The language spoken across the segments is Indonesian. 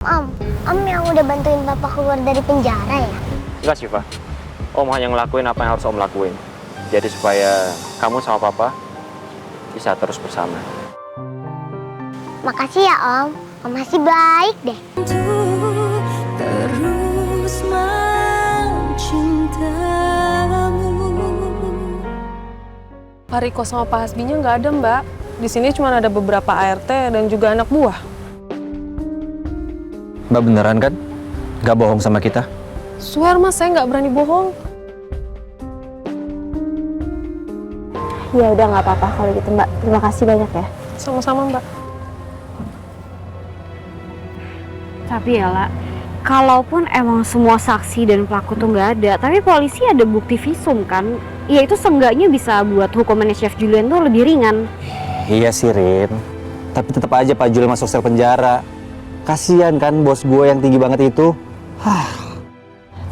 Om yang udah bantuin Papa keluar dari penjara ya? Enggak, Syifa. Om hanya ngelakuin apa yang harus Om lakuin. Jadi supaya kamu sama Papa bisa terus bersama. Makasih ya Om masih baik deh. Terus mencintamu. Pak Riko sama Pak Hasbinya nggak ada, Mbak. Di sini cuma ada beberapa ART dan juga anak buah. Mbak beneran kan? Gak bohong sama kita? Swear Mas, saya nggak berani bohong. Ya udah nggak apa-apa kalau gitu Mbak. Terima kasih banyak ya. Sama-sama, Mbak. Tapi ya lah, kalaupun emang semua saksi dan pelaku tuh nggak ada, tapi polisi ada bukti visum kan? Ya itu seenggaknya bisa buat hukumannya Chef Julian tuh lebih ringan. Iya sih, Rin. Tapi tetap aja Pak Julian masuk sel penjara. Kasian kan bos gue yang tinggi banget itu.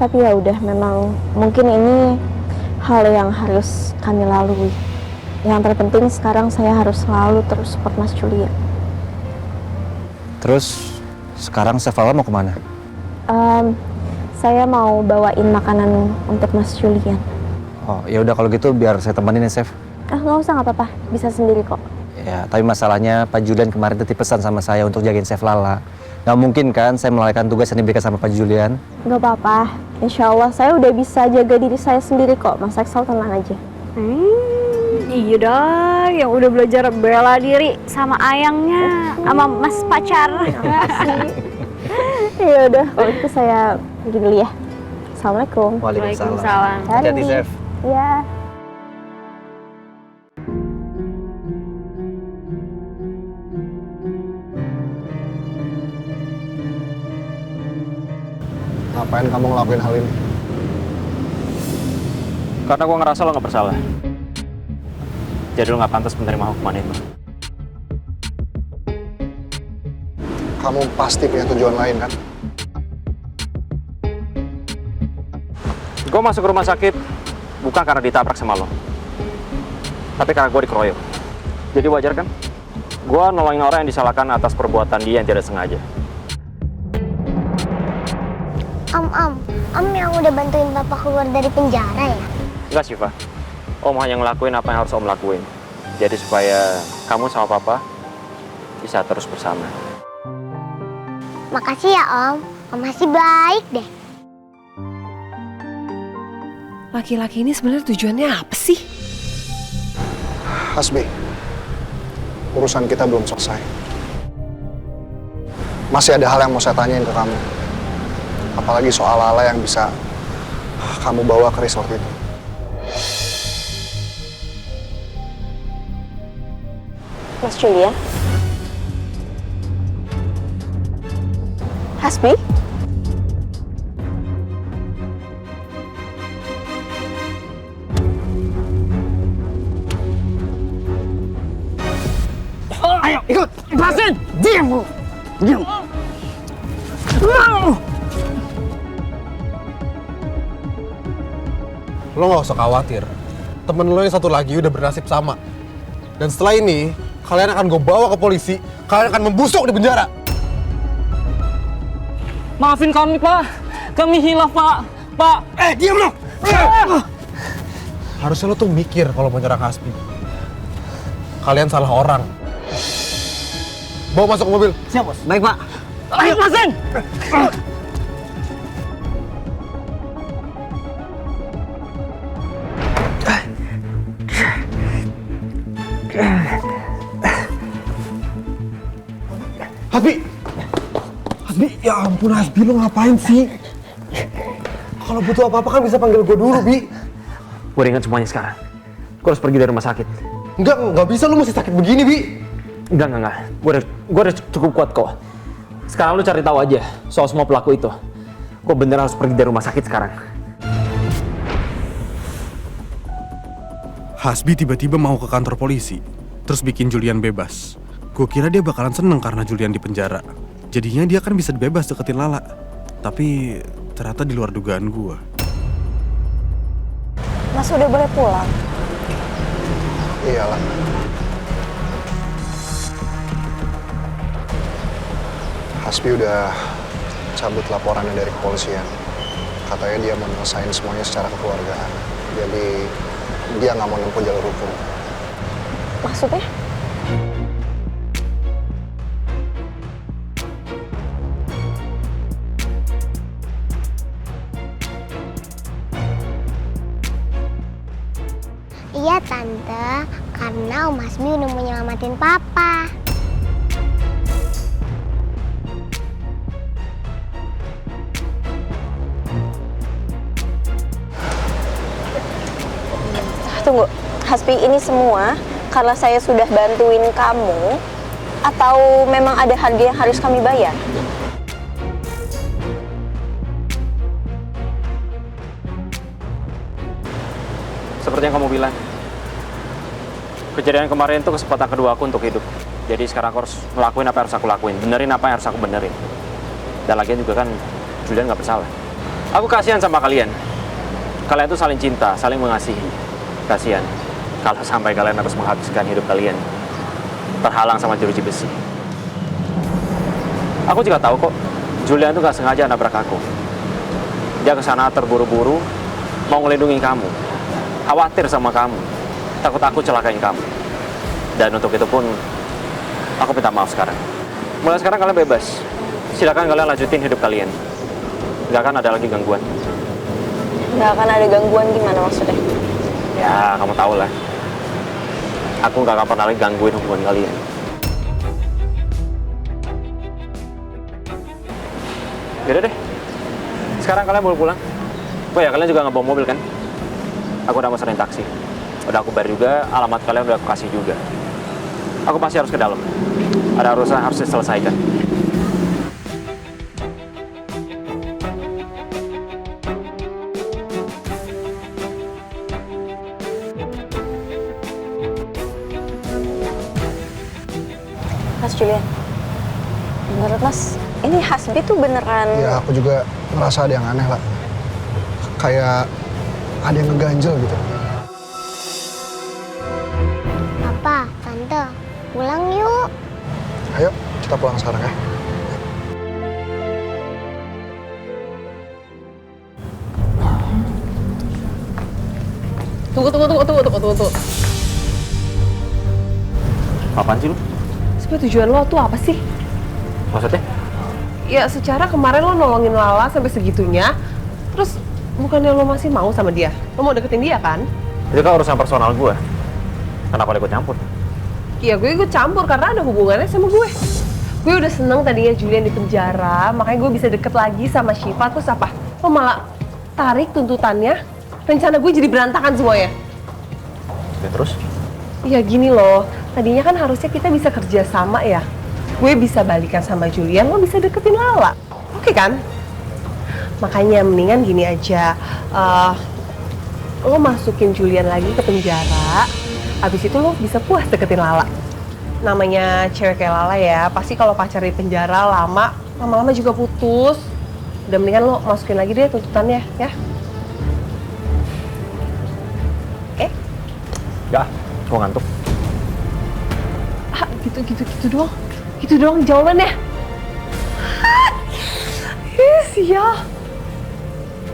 Tapi ya udah, memang mungkin ini hal yang harus kami lalui. Yang terpenting sekarang saya harus selalu terus support Mas Julian. Terus sekarang Chef Lala mau kemana? Saya mau bawain makanan untuk Mas Julian. Oh ya udah kalau gitu biar saya temenin ya Chef. Nggak usah, nggak apa-apa, bisa sendiri kok. Ya tapi masalahnya Pak Julian kemarin titip pesan sama saya untuk jagain Chef Lala. Gak mungkin kan saya melalaikan tugas yang diberikan sama Pak Julian? Nggak apa-apa, insya Allah saya udah bisa jaga diri saya sendiri kok. Mas Axel tenang aja. Iya dah, yang udah belajar bela diri sama ayangnya, sama mas pacar. Ya udah, kalau itu saya pergi dulu ya. Assalamualaikum. Waalaikumsalam. Hari Hati-hati ini. Chef. Ya. Ngapain kamu ngelakuin hal ini? Karena gue ngerasa lo nggak bersalah. Jadi lo nggak pantas menerima hukuman itu. Kamu pasti punya tujuan lain kan? Gue masuk rumah sakit bukan karena ditabrak sama lo. Tapi karena gue dikeroyok. Jadi wajar kan? Gue nolongin orang yang disalahkan atas perbuatan dia yang tidak sengaja. Om yang udah bantuin Papa keluar dari penjara ya? Enggak, Syifa. Om hanya ngelakuin apa yang harus Om lakuin. Jadi supaya kamu sama Papa bisa terus bersama. Makasih ya Om masih baik deh. Laki-laki ini sebenarnya tujuannya apa sih? Hasbi, urusan kita belum selesai. Masih ada hal yang mau saya tanyain ke kamu. Apalagi soal Lala yang bisa kamu bawa ke resort itu. Mas Julian. Hasbi? Ayo ikut, lepasin! Diam! Diam! Lo gak usah khawatir, temen lo yang satu lagi udah bernasib sama. Dan setelah ini, kalian akan gue bawa ke polisi, kalian akan membusuk di penjara. Maafin kami, Pak. Kami hilaf, Pak. Pak. Diam lo! Harusnya lo tuh mikir kalau mau nyerang Hasbi. Kalian salah orang. Bawa masuk ke mobil. Siap bos. Baik Pak. Ayo, Masen! Hasbi! Hasbi, ya ampun Hasbi, lo ngapain sih? Kalau butuh apa-apa kan bisa panggil gue dulu, Bi. Gue ingat semuanya sekarang. Gue harus pergi dari rumah sakit. Enggak bisa, lo masih sakit begini, Bi. Enggak. Gue udah cukup kuat kok. Sekarang lu cari tahu aja soal semua pelaku itu. Gue beneran harus pergi dari rumah sakit sekarang. Hasbi tiba-tiba mau ke kantor polisi, terus bikin Julian bebas. Gue kira dia bakalan seneng karena Julian di penjara. Jadinya dia kan bisa bebas deketin Lala. Tapi ternyata di luar dugaan gue. Mas udah boleh pulang. Iyalah. Hasbi udah cabut laporannya dari kepolisian. Katanya dia mau nyelesain semuanya secara kekeluargaan. Jadi dia nggak mau nempuh jalur hukum. Maksudnya? Iya tante, karena Om Hasbi udah mau nyelamatin papa. Tunggu, Hasbi, ini semua karena saya sudah bantuin kamu atau memang ada harga yang harus kami bayar? Seperti yang kamu bilang, kejadian kemarin itu kesempatan kedua aku untuk hidup. Jadi sekarang aku harus ngelakuin apa yang harus aku lakuin, benerin apa yang harus aku benerin. Dan lagian juga kan Julian nggak bersalah. Aku kasihan sama kalian. Kalian tuh saling cinta, saling mengasihi. Kasihan kalau sampai kalian harus menghabiskan hidup kalian terhalang sama jeruji besi. Aku juga tahu kok, Julian tuh gak sengaja nabrak aku. Dia kesana terburu-buru, mau ngelindungi kamu, khawatir sama kamu, takut aku celakain kamu. Dan untuk itu pun, aku minta maaf sekarang. Mulai sekarang kalian bebas. Silakan kalian lanjutin hidup kalian. Gak akan ada lagi gangguan. Nggak akan ada gangguan gimana maksudnya? Ya, kamu tahu lah. Aku gak akan pernah lagi gangguin hubungan kalian. Yaudah deh. Sekarang kalian boleh pulang. Oh ya, kalian juga nggak bawa mobil kan? Aku udah pesenin taksi. Udah aku bayar juga, alamat kalian udah aku kasih juga. Aku pasti harus ke dalam. Ada urusan harus diselesaikan. Mas Julian, menurut Mas, ini Hasbi tuh beneran... Ya aku juga ngerasa ada yang aneh lah. Kayak ada yang ngeganjel gitu. Papa, tante, pulang yuk. Ayo, kita pulang sekarang ya. Tunggu. Apaan sih lu? Sebenarnya tujuan lo tuh apa sih? Maksudnya? Ya secara kemarin lo nolongin Lala sampai segitunya, terus bukannya lo masih mau sama dia? Lo mau deketin dia kan? Itu kan urusan personal gue. Kenapa lo ikut campur? Iya gue ikut campur karena ada hubungannya sama gue. Gue udah seneng tadinya Julian di penjara, makanya gue bisa deket lagi sama Syifa. Terus apa? Lo malah tarik tuntutannya, rencana gue jadi berantakan semuanya. Ya terus? Ya gini loh, tadinya kan harusnya kita bisa kerja sama ya. Gue bisa balikan sama Julian, lo bisa deketin Lala. Oke kan? Makanya mendingan gini aja, lo masukin Julian lagi ke penjara, habis itu lo bisa puas deketin Lala. Namanya cewek kayak Lala ya, pasti kalau pacar di penjara lama-lama juga putus. Udah mendingan lo masukin lagi deh tuntutannya, ya. Oke? Ya, gue ngantuk. Ah, gitu doang jawabannya. Sial.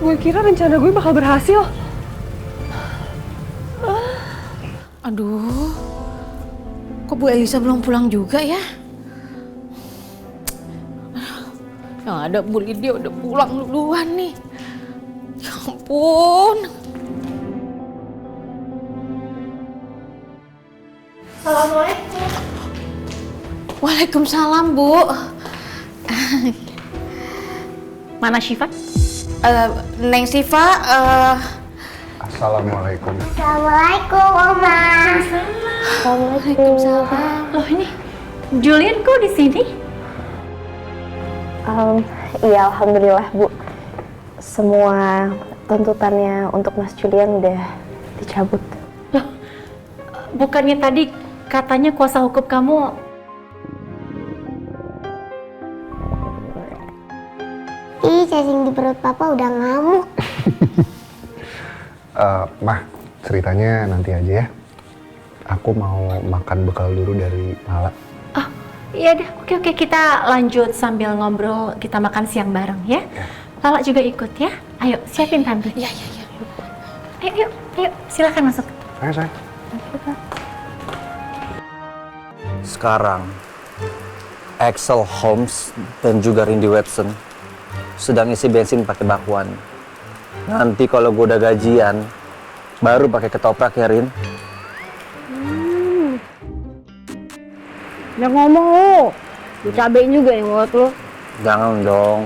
Gue kira rencana gue bakal berhasil. Aduh, kok Bu Elisa belum pulang juga ya? Yang ada Bu Lydia udah pulang duluan nih. Ya ampun. Assalamualaikum. Waalaikumsalam, Bu. Mana Syifa? Neng Syifa, Assalamualaikum. Assalamualaikum, Oma. Waalaikumsalam. loh ini Julian kok di sini? Iya, alhamdulillah Bu. Semua tuntutannya untuk Mas Julian udah dicabut. Bukannya tadi katanya kuasa hukum kamu Ih, cacing di perut papa udah ngamuk. Mah, ceritanya nanti aja ya. Aku mau makan bekal dulu dari Lala. Iya deh, oke kita lanjut sambil ngobrol, kita makan siang bareng ya. Lala juga ikut ya. Ayo siapin tante. Iya. Ayo, silakan masuk. Saya. Sekarang, Axel Holmes dan juga Randy Watson sedang isi bensin pakai bakwan. Nanti kalau gue udah gajian, baru pakai ketoprak ya, Rin. Udah ngomong lu. Dicabein juga nih mulut lu. Jangan dong.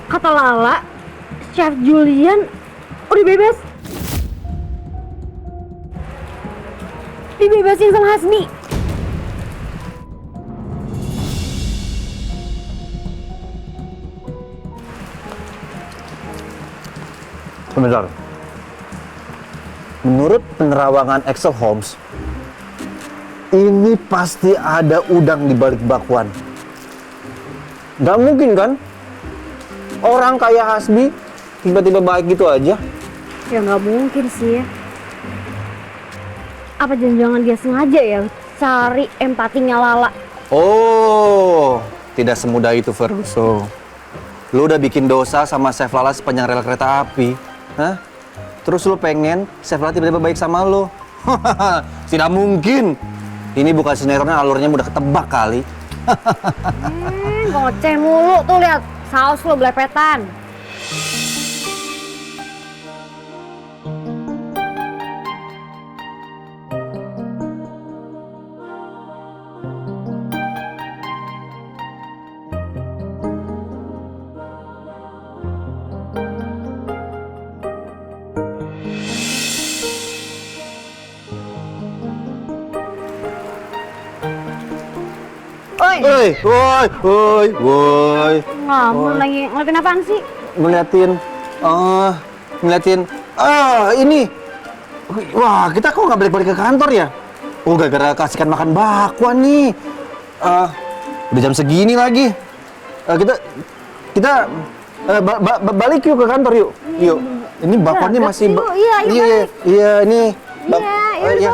Kata Lala, Chef Julian udah bebas. Dibebasin sama Hasmi. Bentar. Menurut penerawangan Axel Holmes, ini pasti ada udang di balik bakwan. Gak mungkin kan? Orang kayak Hasbi tiba-tiba baik gitu aja. Ya nggak mungkin sih ya. Apa jangan-jangan dia sengaja ya cari empatinya Lala? Oh, tidak semudah itu, Ferguson. Lu udah bikin dosa sama Chef Lala sepanjang rel kereta api. Hah? Terus lu pengen Chef Lala tiba-tiba baik sama lu? Tidak mungkin. Ini bukan sinetronnya, alurnya udah ketebak kali. Ngoceh mulu tuh, lihat saus lo belepetan. Woi. Ngelamun lagi, ngeliatin apaan sih? Ngeliatin, ini. Wah, kita kok nggak balik-balik ke kantor ya? Oh, gara-gara kasihkan makan bakwan nih. Udah jam segini lagi. Kita balik yuk ke kantor yuk. Yuk. Ini bakwannya masih. Iya, ini. Iya.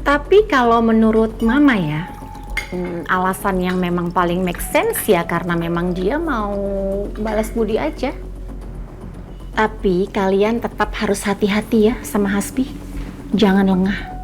Tapi kalau menurut Mama ya, alasan yang memang paling make sense ya karena memang dia mau balas budi aja. Tapi kalian tetap harus hati-hati ya sama Hasbi. Jangan lengah.